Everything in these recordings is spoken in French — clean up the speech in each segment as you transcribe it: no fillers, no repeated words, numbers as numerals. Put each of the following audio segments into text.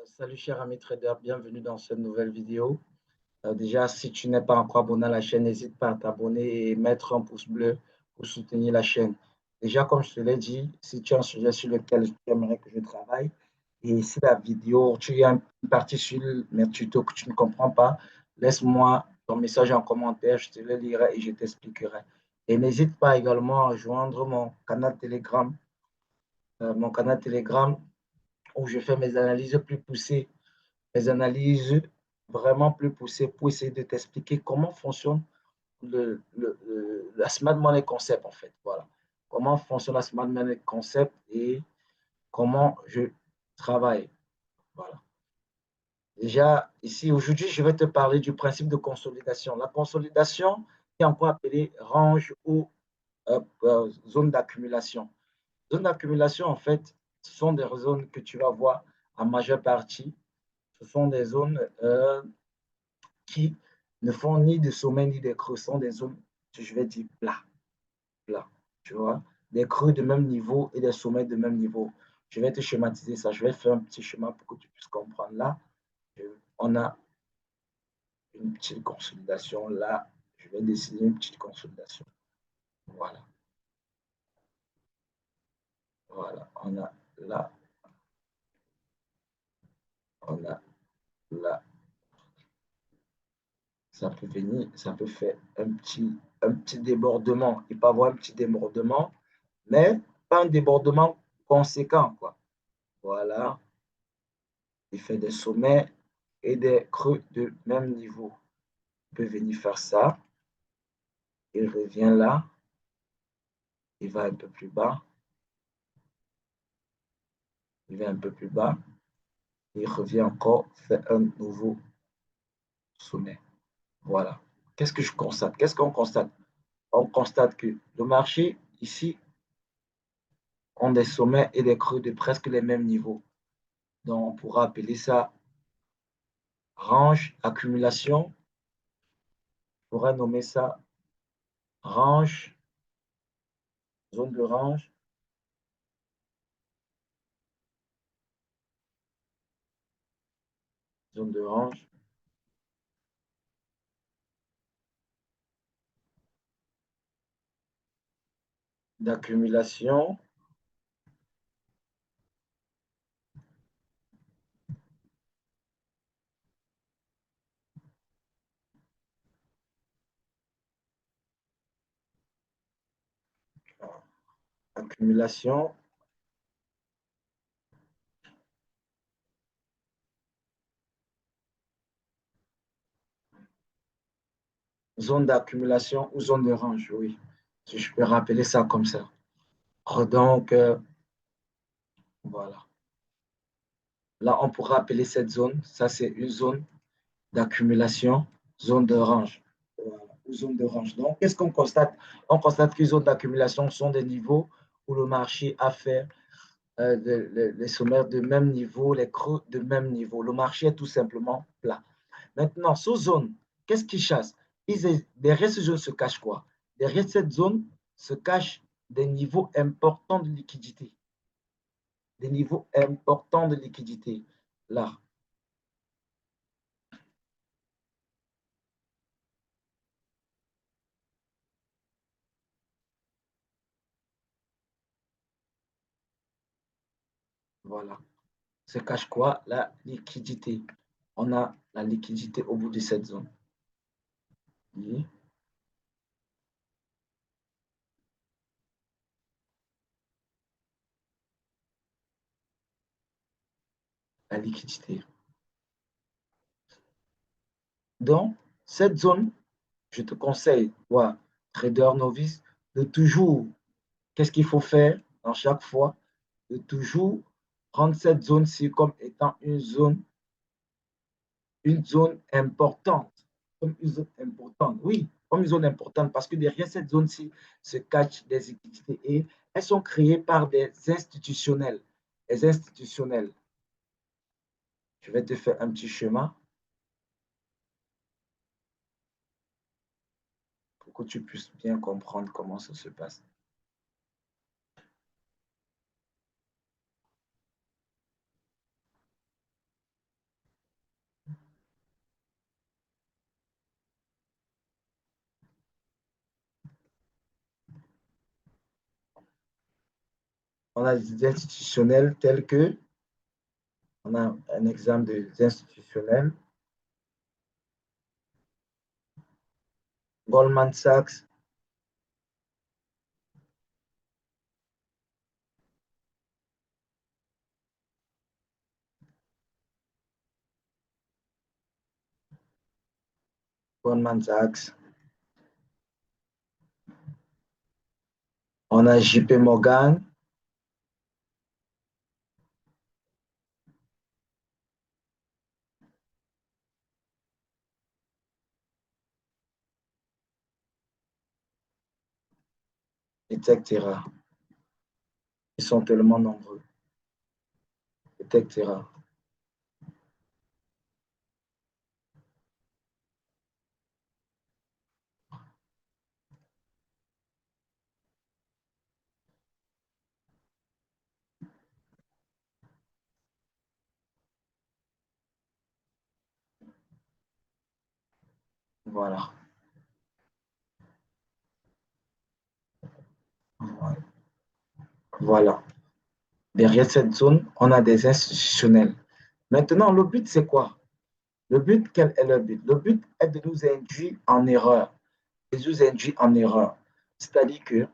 Salut cher ami trader, bienvenue dans cette nouvelle vidéo. Déjà, si tu n'es pas encore abonné à la chaîne, n'hésite pas à t'abonner et mettre un pouce bleu pour soutenir la chaîne. Déjà, comme je te l'ai dit, si tu as un sujet sur lequel tu aimerais que je travaille, et si la vidéo, tu as une partie sur mes tutos que tu ne comprends pas, laisse-moi ton message en commentaire, je te le lirai et je t'expliquerai. Et n'hésite pas également à rejoindre mon canal Telegram où je fais mes analyses plus poussées, mes analyses vraiment plus poussées pour essayer de t'expliquer comment fonctionne la Smart Money Concept en fait. Voilà. Comment fonctionne la Smart Money Concept et comment je travaille. Voilà. Déjà, ici, aujourd'hui, je vais te parler du principe de consolidation. La consolidation est encore appelée range ou zone d'accumulation. Zone d'accumulation, en fait, ce sont des zones que tu vas voir en majeure partie. Ce sont des zones qui ne font ni de sommet ni de creux, ce sont des zones, je vais dire, plats, tu vois, des creux de même niveau et des sommets de même niveau. Je vais te schématiser ça, je vais faire un petit schéma pour que tu puisses comprendre. Là, on a une petite consolidation, là, je vais dessiner une petite consolidation. Voilà. Voilà, on a là, on a là. Ça peut venir, ça peut faire un petit débordement. Il peut y avoir un petit débordement, mais pas un débordement conséquent, quoi. Voilà. Il fait des sommets et des creux de même niveau. Il peut venir faire ça. Il revient là. Il va un peu plus bas. Il va un peu plus bas. Il revient encore, fait un nouveau sommet. Voilà. Qu'est-ce que je constate? Qu'est-ce qu'on constate? On constate que le marché, ici, ont des sommets et des creux de presque les mêmes niveaux. Donc, on pourra appeler ça range, accumulation. On pourrait nommer ça range, zone de range, zone de range, d'accumulation, accumulation, zone d'accumulation ou zone de range, oui. Si je peux rappeler ça comme ça. Donc, voilà. Là, on pourra appeler cette zone, ça c'est une zone d'accumulation, zone de range. Voilà, zone de range. Donc, qu'est-ce qu'on constate? On constate que les zones d'accumulation sont des niveaux où le marché a fait les sommaires de même niveau, les creux de même niveau. Le marché est tout simplement plat. Maintenant, sous zone, qu'est-ce qu'ils chassent? Derrière cette zone se cache quoi? Derrière cette zone se cachent des niveaux importants de liquidité. Des niveaux importants de liquidité. Là. Voilà. Se cache quoi? La liquidité. On a la liquidité au bout de cette zone. Oui. La liquidité. Donc, cette zone, je te conseille, toi, trader novice, de toujours, qu'est-ce qu'il faut faire dans chaque fois? De toujours prendre cette zone-ci comme étant une zone importante. Comme une zone importante, oui, comme une zone importante, parce que derrière cette zone-ci se cachent des liquidités et elles sont créées par des institutionnels. Les institutionnels, je vais te faire un petit schéma pour que tu puisses bien comprendre comment ça se passe. On a des institutionnels tels que, on a un exemple des institutionnels, Goldman Sachs, Goldman Sachs, on a JP Morgan, etc. Ils sont tellement nombreux, etc. Voilà. Voilà. Derrière cette zone, on a des institutionnels. Maintenant, le but, c'est quoi? Le but, quel est le but? Le but est de nous induire en erreur. De nous induire en erreur. C'est-à-dire que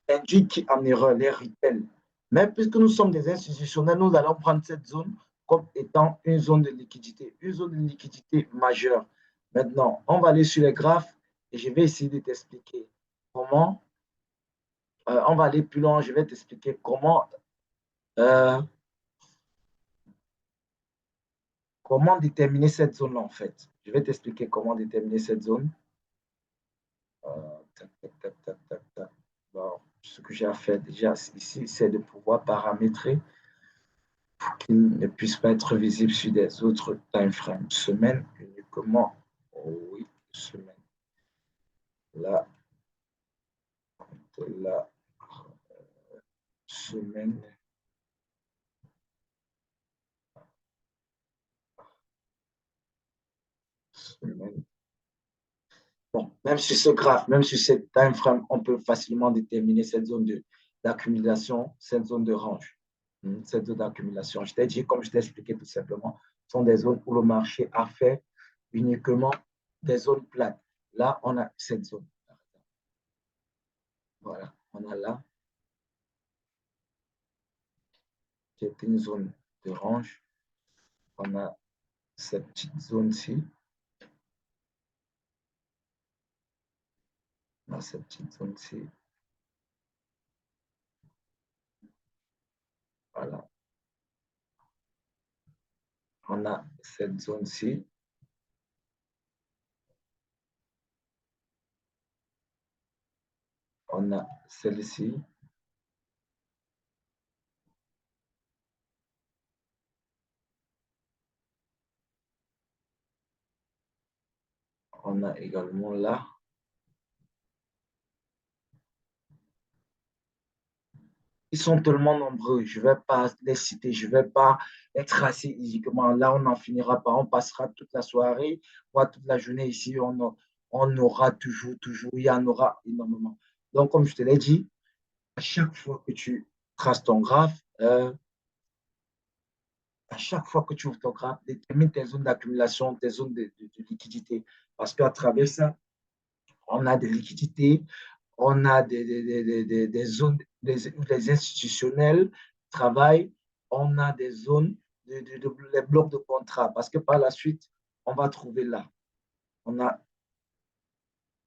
induire qui en erreur les retail. Mais puisque nous sommes des institutionnels, nous allons prendre cette zone comme étant une zone de liquidité, une zone de liquidité majeure. Maintenant, on va aller sur les graphes et je vais essayer de t'expliquer comment, on va aller plus loin, je vais t'expliquer euh, comment déterminer cette zone-là, en fait. Je vais t'expliquer comment déterminer cette zone. Tac, tac, tac, tac, tac, tac. Bon, ce que j'ai à faire déjà ici, c'est de pouvoir paramétrer qu'il ne puisse pas être visible sur des autres time frames. Semaine uniquement. Oh oui, semaine. Là, là, semaine, semaine. Bon, même sur ce graphe, même sur cette time frame, on peut facilement déterminer cette zone d'accumulation, cette zone de range. Cette zone d'accumulation. Je t'ai dit, comme je t'ai expliqué tout simplement, sont des zones où le marché a fait uniquement des zones plates. Là, on a cette zone. Voilà, on a là, qui est une zone de range. On a cette petite zone-ci. On a cette petite zone-ci. Voilà. On a cette zone-ci. On a celle-ci. On a également là. Ils sont tellement nombreux, je ne vais pas les citer, je ne vais pas les tracer uniquement. Là, on n'en finira pas. On passera toute la soirée, voire toute la journée ici. On aura toujours, il y en aura énormément. Donc, comme je te l'ai dit, à chaque fois que tu traces ton graphe, à chaque fois que tu ouvres ton graphe, détermine tes zones d'accumulation, tes zones de liquidité. Parce qu'à travers ça, on a des liquidités, on a des zones où les institutionnels travaillent, on a des zones, les blocs de contrat. Parce que par la suite, on va trouver là, on a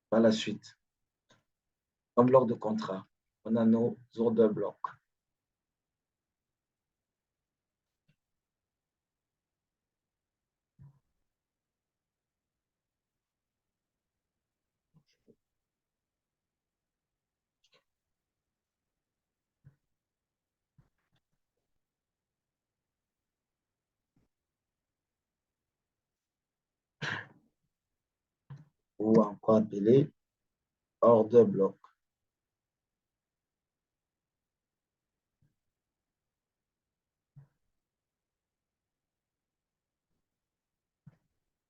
par la suite un bloc de contrat. On a nos ordres de blocs. Ou encore appelé ordre de bloc.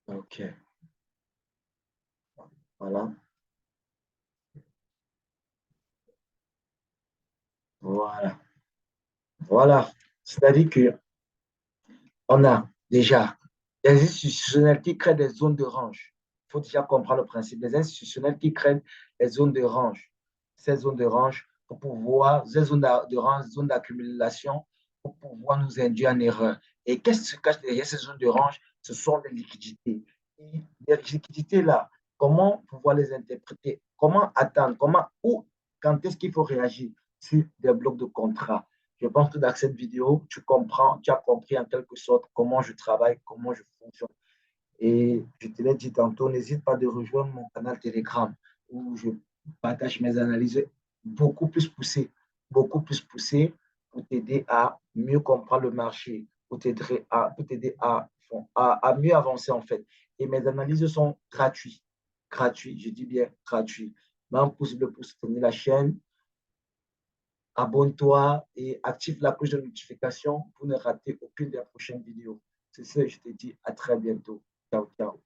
OK. Voilà. Voilà. Voilà. C'est-à-dire que on a déjà des institutionnels qui créent des zones de range. Il faut déjà comprendre le principe. Des institutionnels qui créent des zones de range. Ces zones de range pour pouvoir, ces zones de range, zones d'accumulation pour pouvoir nous induire en erreur. Et qu'est-ce qui se cache derrière ces zones de range? Ce sont des liquidités. Et les liquidités-là, comment pouvoir les interpréter? Comment attendre? Comment, ou quand est-ce qu'il faut réagir sur des blocs de contrat? Je pense que dans cette vidéo, tu comprends, tu as compris en quelque sorte comment je travaille, comment je fonctionne. Et je te l'ai dit tantôt, n'hésite pas de rejoindre mon canal Telegram où je partage mes analyses beaucoup plus poussées pour t'aider à mieux comprendre le marché, pour t'aider à mieux avancer en fait. Et mes analyses sont gratuites. Gratuites, je dis bien gratuites. Mets un pouce bleu pour soutenir la chaîne, abonne-toi et active la cloche de notification pour ne rater aucune des prochaines vidéos. C'est ce que je te dis. À très bientôt. Ciao, ciao.